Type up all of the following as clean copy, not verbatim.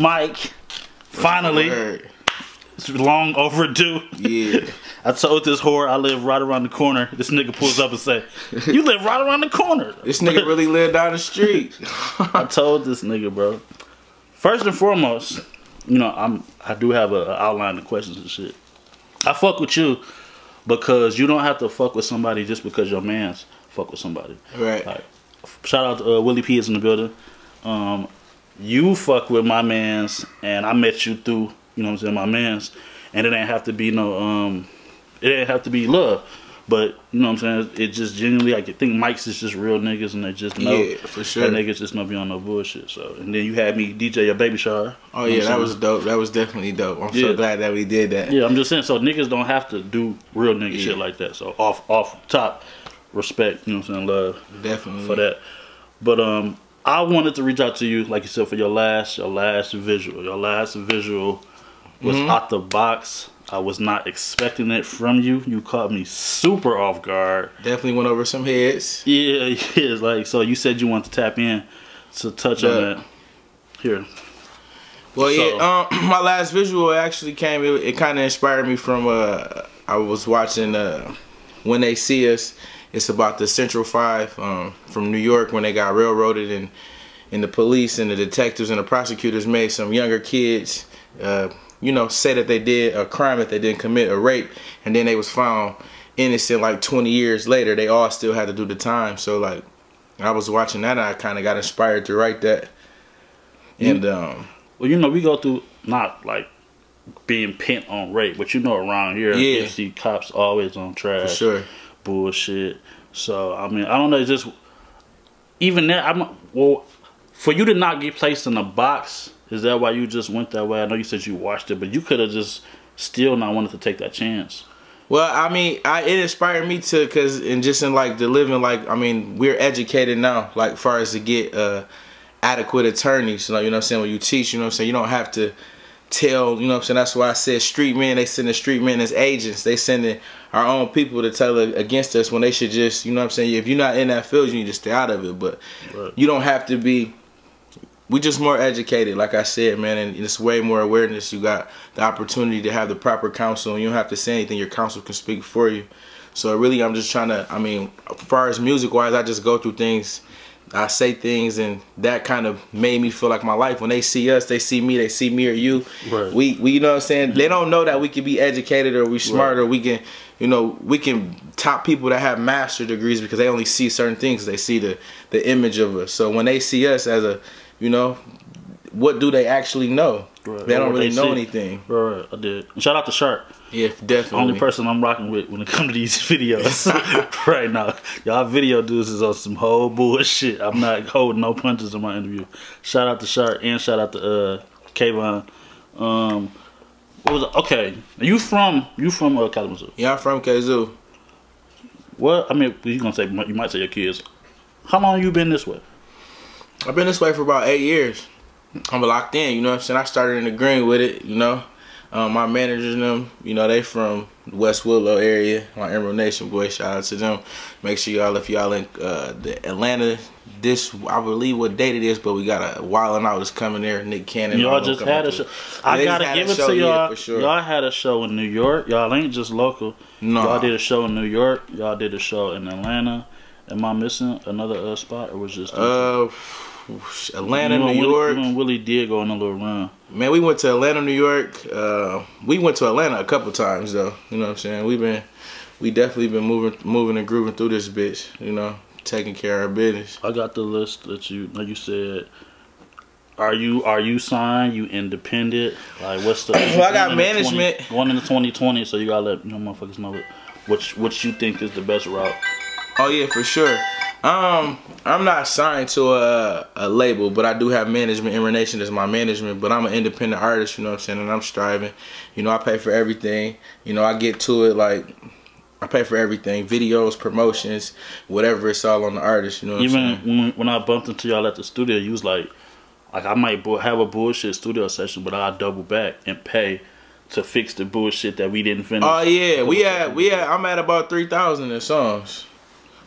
Mike, finally. It's long overdue. Yeah. I told this whore I live right around the corner. This nigga pulls up and say, "You live right around the corner." This nigga really live down the street. I told this nigga, bro. First and foremost, you know, I do have an outline of questions and shit. I fuck with you because you don't have to fuck with somebody just because your mans fuck with somebody. Right. Like, shout out to Willie P is in the building. You fuck with my mans, and I met you through, you know what I'm saying, my mans, and it ain't have to be no it ain't have to be love, but you know what I'm saying, it just genuinely, I think Mike's is just real niggas, and they just know, yeah, for sure, that niggas just don't be on no bullshit. So, and then you had me DJ your baby shower. Oh yeah, that was dope. That was definitely dope. I'm so glad that we did that. Yeah, I'm just saying, so niggas don't have to do real nigga shit like that. So off top, respect, you know what I'm saying, love, definitely for that. But I wanted to reach out to you, like you said, for your last visual. Your last visual was out the box. I was not expecting it from you. You caught me super off guard. Definitely went over some heads. Yeah, like, so you said you wanted to tap in to touch on that. Here. Well, so, yeah, my last visual actually came, it kind of inspired me from, I was watching When They See Us. It's about the Central Five from New York when they got railroaded, and the police and the detectives and the prosecutors made some younger kids, you know, say that they did a crime that they didn't commit, a rape, and then they was found innocent like 20 years later. They all still had to do the time. So like, I was watching that and I kind of got inspired to write that. And well, you know, we go through not like being pent on rape, but you know, around here, you see cops always on trash. For sure. Bullshit. So I mean, I don't know, it's just even that, well, for you to not get placed in a box, is that why you just went that way? I know you said you watched it, but you could have just still not wanted to take that chance. Well, I mean, it inspired me to, and just in like the living, like, I mean, we're educated now, like far as to get adequate attorneys, you know what I'm saying, when you teach, you know what I'm saying, you don't have to tell, you know what I'm saying, that's why I said street men, they send the street men as agents, they sending our own people to tell against us when they should just, you know what I'm saying, if you're not in that field, you need to stay out of it, but you don't have to be, we just more educated, like I said, man, and it's way more awareness. You got the opportunity to have the proper counsel, and you don't have to say anything, your counsel can speak for you. So really, I'm just trying to, I mean, as far as music-wise, I just go through things, I say things, and that kind of made me feel like my life. When they see us, they see me or you. Right. We you know what I'm saying? They don't know that we can be educated or we smart or we can, you know, we can top people that have master degrees because they only see certain things. They see the image of us. So when they see us as a, you know, what do they actually know? Right. They don't really know anything. Right, I did. Shout out to Shark. Yeah, definitely. Only person I'm rocking with when it comes to these videos right now. Y'all video dudes is on some whole bullshit. I'm not holding no punches in my interview. Shout out to Shark and shout out to Kayvon. What was it? Okay, you from Kalamazoo? Yeah, I'm from Kazoo. Well, I mean, you gonna say, you might say your kids. How long you been this way? I've been this way for about 8 years. I'm locked in, you know what I'm saying? I started in the green with it, you know. My managers and them, you know, they from West Willow area. My Emerald Nation boys, shout out to them. Make sure y'all, if y'all in the Atlanta, this, I believe what date it is, but we got a Wildin' Out is coming there. Nick Cannon. Y'all just had a show. I gotta give it to y'all. Y'all had a show in New York. Y'all ain't just local. No. Y'all did a show in New York. Y'all did a show in Atlanta. Am I missing another spot, or was just Atlanta, New York? You and Willie did go on a little run. Man, we went to Atlanta, New York. We went to Atlanta a couple times though. You know what I'm saying? We definitely been moving and grooving through this bitch. You know, taking care of our business. I got the list that you, like you said. Are you signed? You independent? Like, what's the? Well, I got management. Going into 2020, so you gotta let motherfuckers know what you think is the best route. Oh yeah, for sure. I'm not signed to a label, but I do have management. Emerald Nation is my management, but I'm an independent artist, you know what I'm saying, and I'm striving. You know, I pay for everything. You know, I get to it like, I pay for everything. Videos, promotions, whatever, it's all on the artist, you know what I'm saying? Even when I bumped into y'all at the studio, you was like I might have a bullshit studio session, but I'll double back and pay to fix the bullshit that we didn't finish. Oh yeah, we had, I'm at about 3,000 in songs.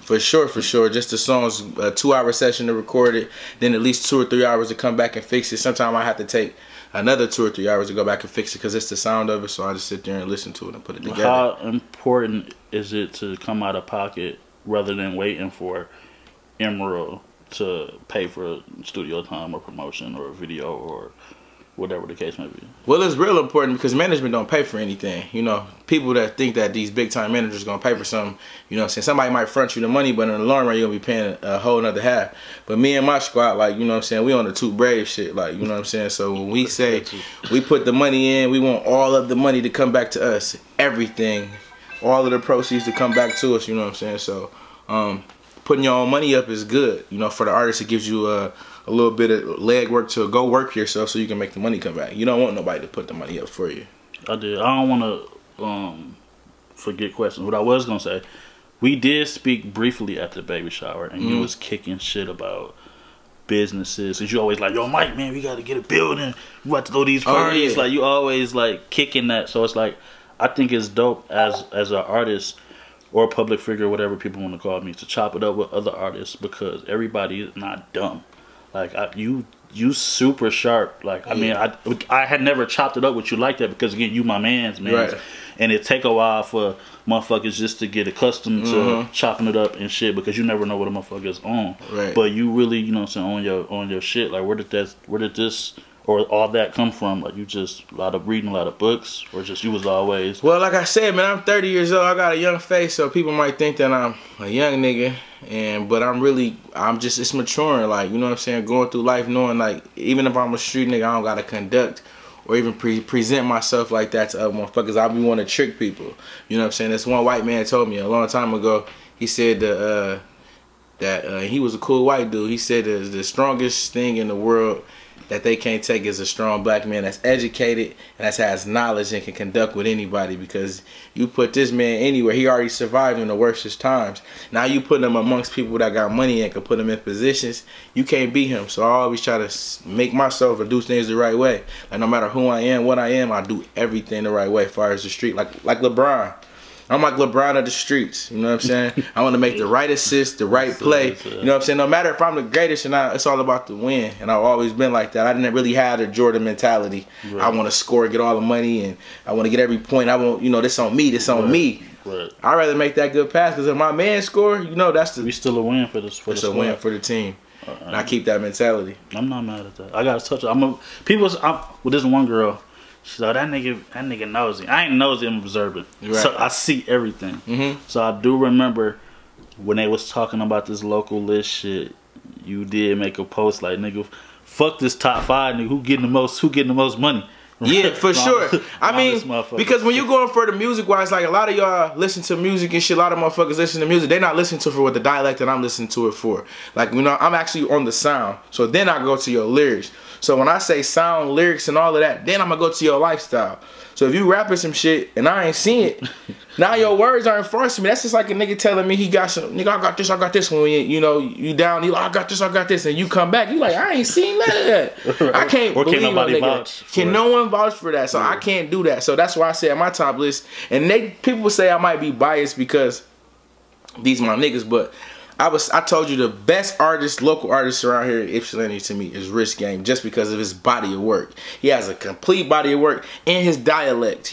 For sure, for sure. Just the songs, a 2-hour session to record it, then at least 2 or 3 hours to come back and fix it. Sometimes I have to take another 2 or 3 hours to go back and fix it because it's the sound of it. So I just sit there and listen to it and put it together. How important is it to come out of pocket rather than waiting for Emerald to pay for studio time or promotion or video or whatever the case may be? Well, it's real important because management don't pay for anything. You know, people that think that these big time managers are gonna pay for something, you know what I'm saying? Somebody might front you the money, but in the long run you're gonna be paying a whole nother half. But me and my squad, like, you know what I'm saying, we on the Too Brave shit, like, you know what I'm saying? So when we say we put the money in, we want all of the money to come back to us. Everything. All of the proceeds to come back to us, you know what I'm saying? So putting your own money up is good. You know, for the artist, it gives you a little bit of leg work to go work yourself so you can make the money come back. You don't want nobody to put the money up for you. I did. I don't want to forget questions. What I was going to say, we did speak briefly at the baby shower, and you was kicking shit about businesses. And you always like, yo, Mike, man, we got to get a building. We got to throw these parties. Oh, yeah. Like, you always, like, kicking that. So it's like, I think it's dope as an artist or a public figure, whatever people want to call me, to chop it up with other artists because everybody is not dumb. Like, you super sharp. Like, I mean, I had never chopped it up with you like that because, again, you my man's, man. Right. And it take a while for motherfuckers just to get accustomed to chopping it up and shit because you never know what a motherfucker's on. Right. But you really, you know what I'm saying, on your shit. Like, where did this or all that come from? Like, you just a lot of reading a lot of books, or just you was always? Well, like I said, man, I'm 30 years old. I got a young face, so people might think that I'm a young nigga, but I'm just, it's maturing. Like, you know what I'm saying, going through life knowing, like, even if I'm a street nigga, I don't gotta conduct or even present myself like that to other motherfuckers. I be wanting to trick people. You know what I'm saying? This one white man told me a long time ago. He said that he was a cool white dude. He said the strongest thing in the world that they can't take is a strong black man that's educated and that has knowledge and can conduct with anybody, because you put this man anywhere, he already survived in the worstest times. Now you put him amongst people that got money and can put him in positions, you can't beat him. So I always try to make myself or do things the right way. Like, no matter who I am, what I am, I do everything the right way as far as the street. Like LeBron. I'm like LeBron of the streets, you know what I'm saying? I want to make the right assist, the right play, you know what I'm saying? No matter if I'm the greatest or not, it's all about the win. And I've always been like that. I didn't really have the Jordan mentality. Right. I want to score, get all the money, and I want to get every point. I want, you know, this on me, this on me. Right. I'd rather make that good pass, because if my man score, you know, that's the... We still a win for this. It's a win for the team. And I keep that mentality. I'm not mad at that. I got to touch it. Well, this one girl... She's like, that nigga nosy. I ain't nosy, I'm observant. Right. So I see everything. So I do remember when they was talking about this local list shit, you did make a post like, nigga, fuck this top 5, nigga. Who getting the most money? Yeah, for sure. I mean, because when you're going for the music wise, like, a lot of y'all listen to music and shit, a lot of motherfuckers listen to music, they're not listening to it for what the dialect that I'm listening to it for. Like, you know, I'm actually on the sound. So then I go to your lyrics. So when I say sound, lyrics, and all of that, then I'm gonna go to your lifestyle. So if you rapping some shit and I ain't seen it, now your words aren't enforcing me. That's just like a nigga telling me he got some, nigga, I got this when you know, you down, you like, I got this, and you come back, you like, I ain't seen none of that. I can't believe nobody vouch. Can no one vouch for that? So I can't do that. So that's why I say at my top list, and people say I might be biased because these my niggas, but I told you the best artist, local artist around here, Ypsilanti, to me, is Rich Game, just because of his body of work. He has a complete body of work in his dialect.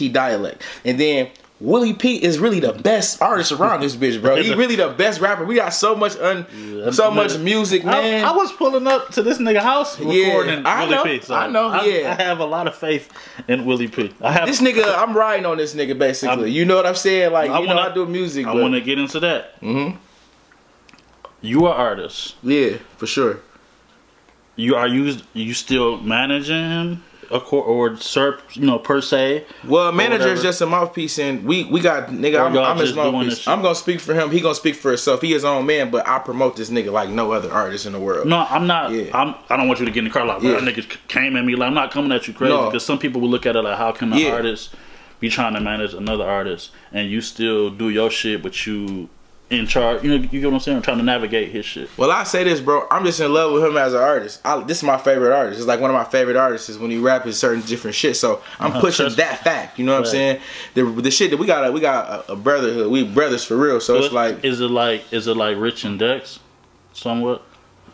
And then Willie P is really the best artist around this bitch, bro. He really the best rapper. We got so much much music, man. I was pulling up to this nigga house recording Willie P. So I know. I have a lot of faith in Willie P. This nigga, I'm riding on this nigga, basically. You know what I'm saying? Like, I do music. I want to get into that. You are artist. Yeah, for sure. You still managing him or per se? Well, manager is just a mouthpiece, and we got nigga. I'm his mouthpiece. I'm gonna speak for him. He gonna speak for himself. He his own man, but I promote this nigga like no other artist in the world. No, I'm not. Yeah. I don't want you to get in the car like, that nigga came at me. Like, I'm not coming at you crazy, because some people will look at it like, how can an artist be trying to manage another artist and you still do your shit, but you in charge, you get what I'm saying? I'm trying to navigate his shit. Well, I say this, bro. I'm just in love with him as an artist. This is my favorite artist. It's like one of my favorite artists is when he raps certain different shit. So I'm pushing that fact. You know what I'm saying? The shit that we got a brotherhood. We brothers for real. So it's like, is it like Rich and Dex, somewhat?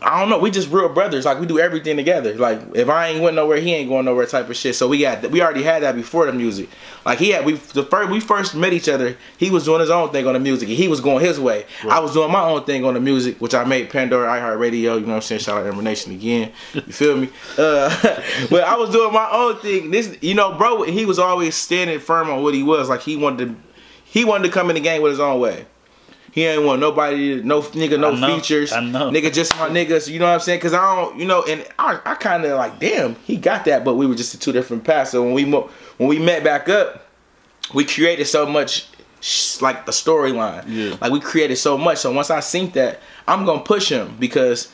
I don't know. We just real brothers. Like we do everything together. Like if I ain't went nowhere, he ain't going nowhere type of shit. So we already had that before the music. Like we first met each other. He was doing his own thing on the music. He was going his way. Right. I was doing my own thing on the music, which I made Pandora, iHeartRadio. You know what I'm saying? Shout out Ember Nation again. You feel me? But I was doing my own thing. This, you know, bro. He was always standing firm on what he was. Like he wanted to come in the game with his own way. He ain't want nobody, no nigga, no features. I know. Nigga, just my niggas. You know what I'm saying? Because I don't, you know, and I kind of like, damn, he got that, but we were just in two different paths. So when we met back up, we created so much, like a storyline. Yeah. Like we created so much. So once I synced that, I'm gonna push him because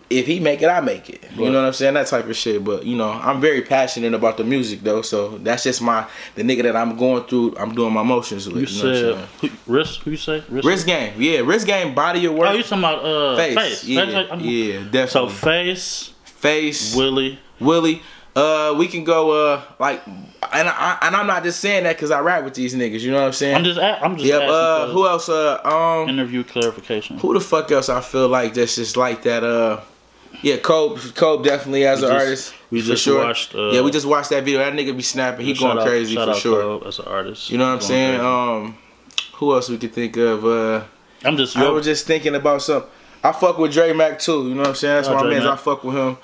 if he make it, I make it. You know what I'm saying? That type of shit. But you know, I'm very passionate about the music though. So that's just the nigga that I'm going through. I'm doing my motions with. You said Risk? Who you say? Risk Game. Yeah, Risk Game. Body of work. Oh, you talking about Face? Yeah, yeah, definitely. So Face, Willie. We can go like, and I'm not just saying that because I rap with these niggas. You know what I'm saying? I'm just asking. Who else? Interview clarification. Who the fuck else I feel like that's just like that? Yeah, Cope definitely as an artist. We just watched. Yeah, we just watched that video. That nigga be snapping. He going crazy for sure. Cope as an artist. You know what I'm saying? Crazy. Who else we could think of? I was just thinking about something. I fuck with Dre Mac too. You know what I'm saying? That's my man. I fuck with him.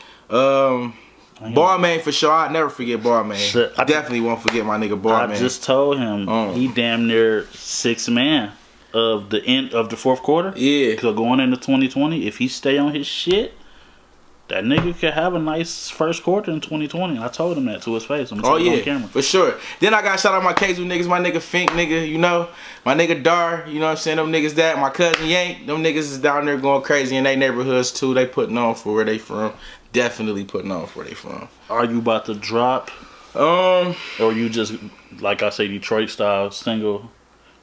Balmain for sure. I'd never forget Balmain. I definitely won't forget my nigga Balmain. I just told him he damn near 6th man of the end of the 4th quarter. Yeah. Because going into 2020, if he stay on his shit, that nigga could have a nice first quarter in 2020. And I told him that to his face. I'm on camera. For sure. Then I got shout out my Kazoo niggas, my nigga Fink nigga, you know, my nigga Dar, you know what I'm saying, them niggas that, my cousin Yank, them niggas is down there going crazy in their neighborhoods too. They putting on for where they from. Definitely putting on for where they from. Are you about to drop? Or you just, like I say, Detroit style single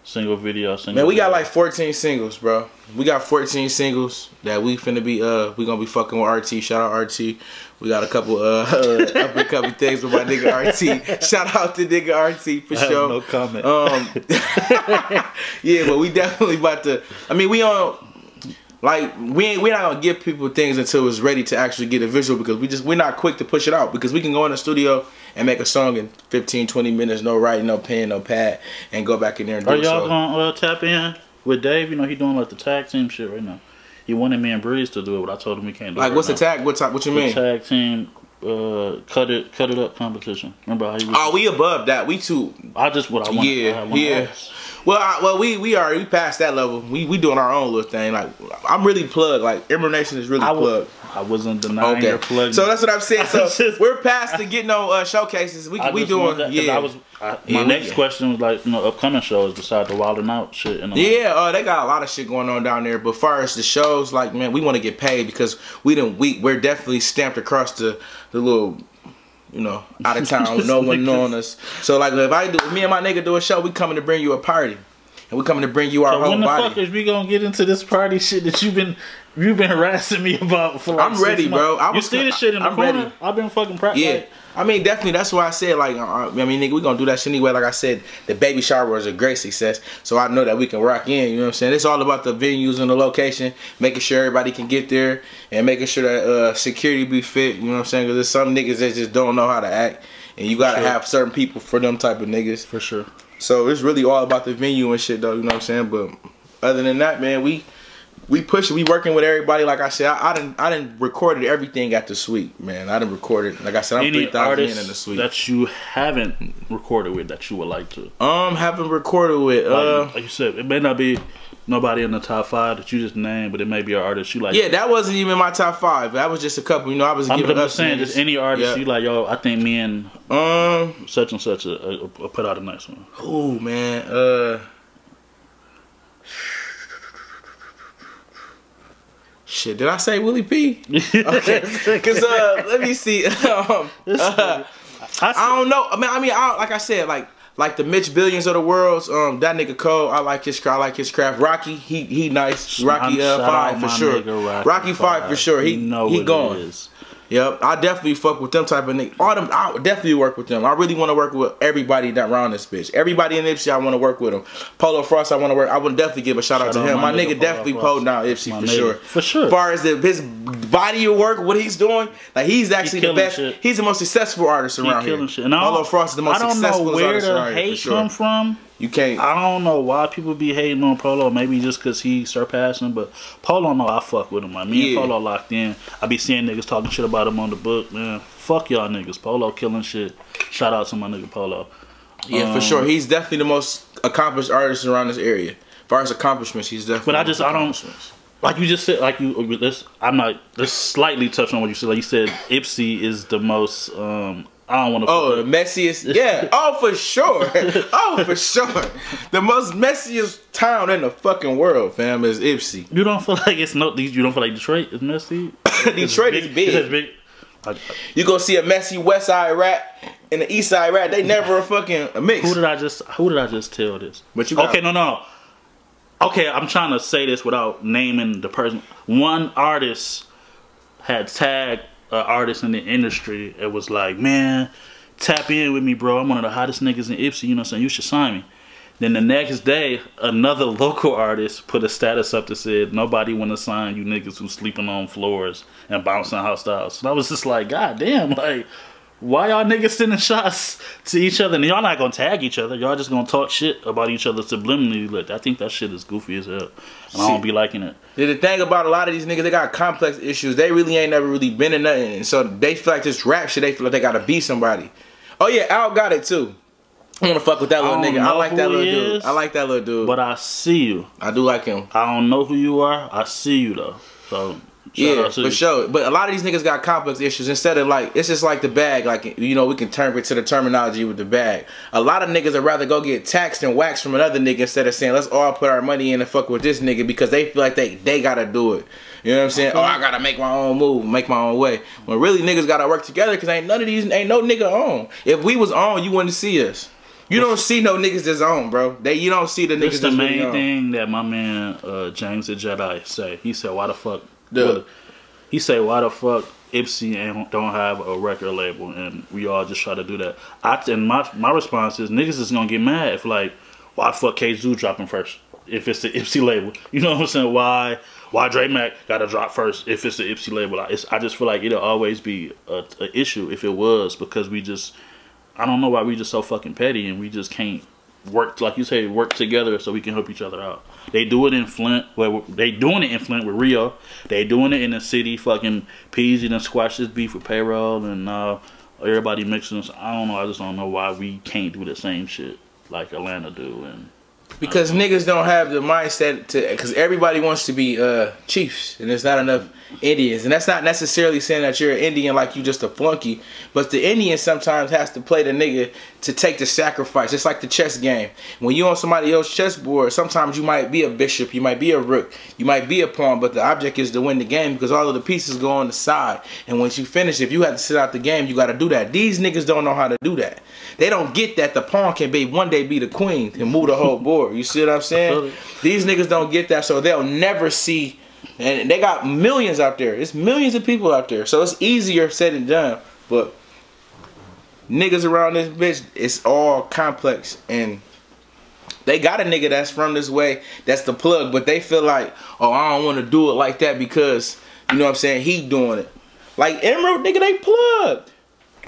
video? Man, we got like 14 singles, bro. We got 14 singles that we finna be we gonna be fucking with RT. Shout out RT. We got a couple a couple things with my nigga RT. Shout out to nigga RT for sure. No comment. Yeah, but we definitely about to. I mean, we on. Like we're not gonna give people things until it's ready to actually get a visual because we're not quick to push it out because we can go in the studio and make a song in 15-20 minutes, no writing, no pen, no pad, and go back in there and do it. Are y'all gonna tap in with Dave? You know he doing like the tag team shit right now. He wanted me and Breeze to do it, but I told him we can't do it. Like what's the tag? What you mean? The tag team cut it up competition. Remember how you? Oh, we above that. We too. I just what I want. Yeah. Well, we already passed that level. We doing our own little thing. Like I'm really plugged. Like Ember Nation is really plugged. I wasn't denying your plug. So that's what I'm saying. So we're past to getting no showcases. We doing my next question was like upcoming shows besides the Wild 'N Out shit. They got a lot of shit going on down there. But far as the shows, like man, we want to get paid because we're definitely stamped across the little. You know, out of town, no one knowing us. So like, if me and my nigga do a show, we coming to bring you a party, and we coming to bring you our whole body. When the fuck is we gonna get into this party shit that you've been harassing me about for? Like I'm ready, bro. You see this shit in the corner? Ready. I've been fucking practicing. Yeah. Like, I mean, definitely. That's why I said, like, I mean, nigga, we gonna do that shit anyway. Like I said, the baby shower was a great success, so I know that we can rock in. You know what I'm saying? It's all about the venues and the location, making sure everybody can get there, and making sure that security be fit. You know what I'm saying? Because there's some niggas that just don't know how to act, and you gotta have certain people for them type of niggas. For sure. So it's really all about the venue and shit, though. You know what I'm saying? But other than that, man, we push it. We working with everybody. Like I said, I done recorded everything at the suite, man. I done recorded. Like I said, I'm 3,000 in the suite. That you haven't recorded with that you would like to? Haven't recorded with. Like you said, it may not be nobody in the top 5 that you just named, but it may be an artist you like. Yeah, that wasn't even my top 5. That was just a couple. You know, I was giving up. Saying just any artist you like. Yo, I think me and such and such put out a nice one. Oh man. Shit, did I say Willie P? Okay, because let me see. I don't know. I mean, like I said, like the Mitch Billions of the world. That nigga Cole, I like his craft. Rocky, he nice. Rocky 5 for sure. Rocky 5 for sure. He gone. Yep, I definitely fuck with them type of niggas. All them, I would definitely work with them. I really want to work with everybody that around this bitch. Everybody in Ipsy, I want to work with them. Polo Frost, I want to work. I would definitely give a shout out to him. My nigga definitely pulled down Ipsy for sure. For sure. As far as his body of work, what he's doing, like he's actually the best. Shit. He's the most successful artist around here. Shit. And Polo Frost is the most successful artist around here. I don't know where the hate come from. You can't. I don't know why people be hating on Polo. Maybe just because he surpassed him. But Polo, no, I fuck with him. Like, me and Polo locked in. I be seeing niggas talking shit about him on the book, man. Fuck y'all niggas. Polo killing shit. Shout out to my nigga Polo. Yeah, for sure. He's definitely the most accomplished artist around this area. As far as accomplishments, he's definitely. But I don't. Like you just said, let's slightly touch on what you said. Like you said, Ipsy is the most. I don't want to. Oh, the messiest. Yeah. Oh, for sure. Oh, for sure. The most messiest town in the fucking world, fam, is Ipsy. You don't feel like it's no. You don't feel like Detroit is messy. Detroit is big. It's big. You go see a messy West Side rat and the East Side rat. They never a fucking mix. Who did I just tell this? But you okay, no. Okay, I'm trying to say this without naming the person. One artist had tagged an artist in the industry. It was like, man, tap in with me, bro. I'm one of the hottest niggas in Ipsy. You know what I'm saying? You should sign me. Then the next day, another local artist put a status up that said, nobody want to sign you niggas who sleeping on floors and bouncing house styles. And I was just like, God damn, like, why y'all niggas sending shots to each other? And y'all not gonna tag each other. Y'all just gonna talk shit about each other subliminally. Like, I think that shit is goofy as hell. And I don't be liking it. The thing about a lot of these niggas, they got complex issues. They really ain't never really been in nothing. And so they feel like this rap shit, they feel like they gotta be somebody. Oh yeah, Al got it too. I wanna fuck with that little nigga. I like that little dude. I like that little dude. But I see you. I do like him. I don't know who you are. I see you though. So yeah, for sure. But a lot of these niggas got complex issues. Instead of like, it's just like the bag. Like, you know, we can turn it to the terminology with the bag. A lot of niggas would rather go get taxed and waxed from another nigga instead of saying, let's all put our money in and fuck with this nigga because they feel like they gotta do it. You know what I'm saying? Oh, I gotta make my own move, make my own way. When really niggas gotta work together because ain't no nigga on. If we was on, you wouldn't see us. You don't see no niggas that's on, bro. You don't see the niggas that's on. That's the main thing that my man James the Jedi say. He said, why the fuck? He said, why the fuck Ipsy don't have a record label and we all just try to do that? And my response is, niggas is gonna get mad if like, why the fuck Kazoo dropping first if it's the Ipsy label? You know what I'm saying? Why Dre Mac gotta drop first if it's the Ipsy label? I just feel like it'll always be a issue if it was, because I don't know why we just so fucking petty and we just can't work, like you say, work together so we can help each other out. They do it in Flint. Well, they doing it in Flint with Rio. They doing it in the city. Fucking Peasy done squash this beef with Payroll and everybody mixing us. I don't know. I just don't know why we can't do the same shit like Atlanta do. And because niggas don't have the mindset to, because everybody wants to be chiefs and there's not enough Indians. And that's not necessarily saying that you're an Indian like you just a flunky, but the Indian sometimes has to play the nigga to take the sacrifice. It's like the chess game. When you on somebody else's chessboard, sometimes you might be a bishop, you might be a rook, you might be a pawn, but the object is to win the game because all of the pieces go on the side. And once you finish, if you have to sit out the game, you got to do that. These niggas don't know how to do that. They don't get that the pawn can be one day be the queen and move the whole board. You see what I'm saying? These niggas don't get that, so they'll never see. And they got millions out there. It's millions of people out there. So it's easier said than done. But niggas around this bitch, it's all complex. And they got a nigga that's from this way, that's the plug. But they feel like, oh, I don't want to do it like that because, you know what I'm saying, he doing it. Like Emerald, nigga, they plugged.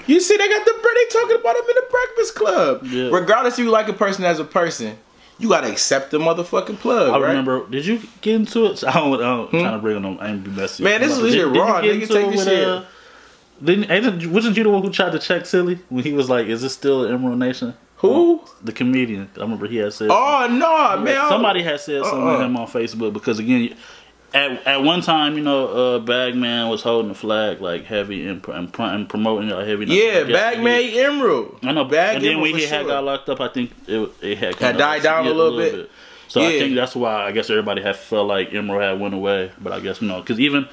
You see, they got they talking about him in the Breakfast Club. Yeah. Regardless if you like a person as a person, you gotta accept the motherfucking plug. I remember. Did you get into it? I don't trying to bring them. I ain't be messy. Man, this is shit raw. Nigga, take this shit. Wasn't you the one who tried to check Silly when he was like, "Is this still Emerald Nation?" Who? The comedian. I remember he had said. Oh no, man! Somebody had said something to him on Facebook because again, at one time, you know, Bagman was holding the flag like heavy and promoting heavy. Yeah, Bagman Emerald. I know. Bag and then when he had got locked up, I think it had died down a little bit. So I think that's why I guess everybody had felt like Emerald had went away. But I guess because even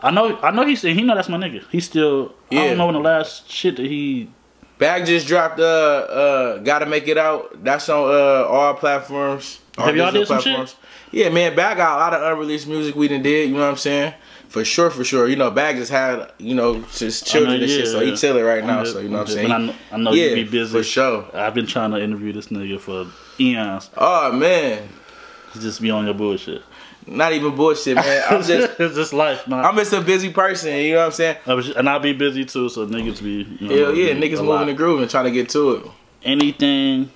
I know he said he know that's my nigga. He still I don't know when the last shit that he Bag just dropped Gotta Make It Out. That's on all platforms. All Have y'all did digital some shit? Yeah, man, Bag got a lot of unreleased music we done did, you know what I'm saying? For sure, for sure. You know, Bag just had, you know, his children and shit, so he chilling right now, so you know what I'm saying? But I know you be busy. For sure. I've been trying to interview this nigga for eons. Oh, man. He just be on your bullshit. Not even bullshit, man. I'm just it's just life, man. I'm just a busy person, you know what I'm saying? And I be busy too, so niggas be, you know, hell yeah, niggas moving the groove and trying to get to it. Anything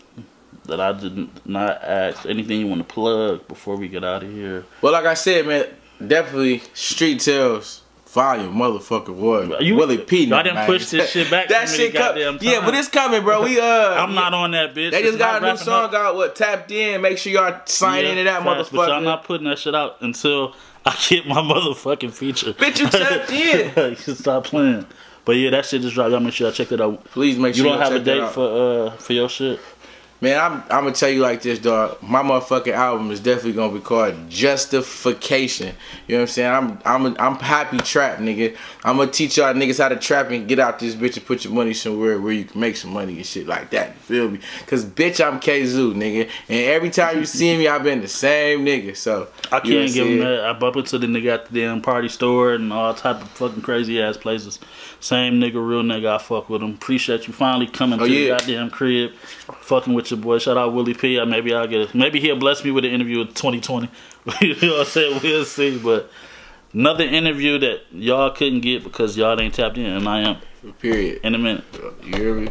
that I did not ask, anything you want to plug before we get out of here? Well, like I said, man, definitely Street Tales Volume motherfucker what? Willie P. I didn't push this shit back. That shit coming. Yeah, but it's coming, bro. We I'm not on that bitch. They just got a new song out. What Tapped In? Make sure y'all sign into that motherfucker. But y'all not putting that shit out until I get my motherfucking feature. Bitch, you tapped in. You can stop playing. But yeah, that shit just dropped. Y'all make sure y'all check that out. Please make sure you don't have a date for your shit. Man, I'm gonna tell you like this, dog. My motherfucking album is definitely gonna be called Justification. You know what I'm saying? I'm happy trap, nigga. I'm gonna teach y'all niggas how to trap and get out this bitch and put your money somewhere where you can make some money and shit like that. You feel me? Cause bitch, I'm Kazoo, nigga. And every time you see me, I've been the same nigga. So I can't give him that. I bump into the nigga at the damn party store and all type of fucking crazy ass places. Same nigga, real nigga. I fuck with him. Appreciate you finally coming to the goddamn crib, fucking with your boy. Shout out Willie P. Maybe I'll get it. Maybe he'll bless me with an interview in 2020. You know what I'm saying? We'll see. But another interview that y'all couldn't get because y'all ain't tapped in, and I am. Period. In a minute. You hear me?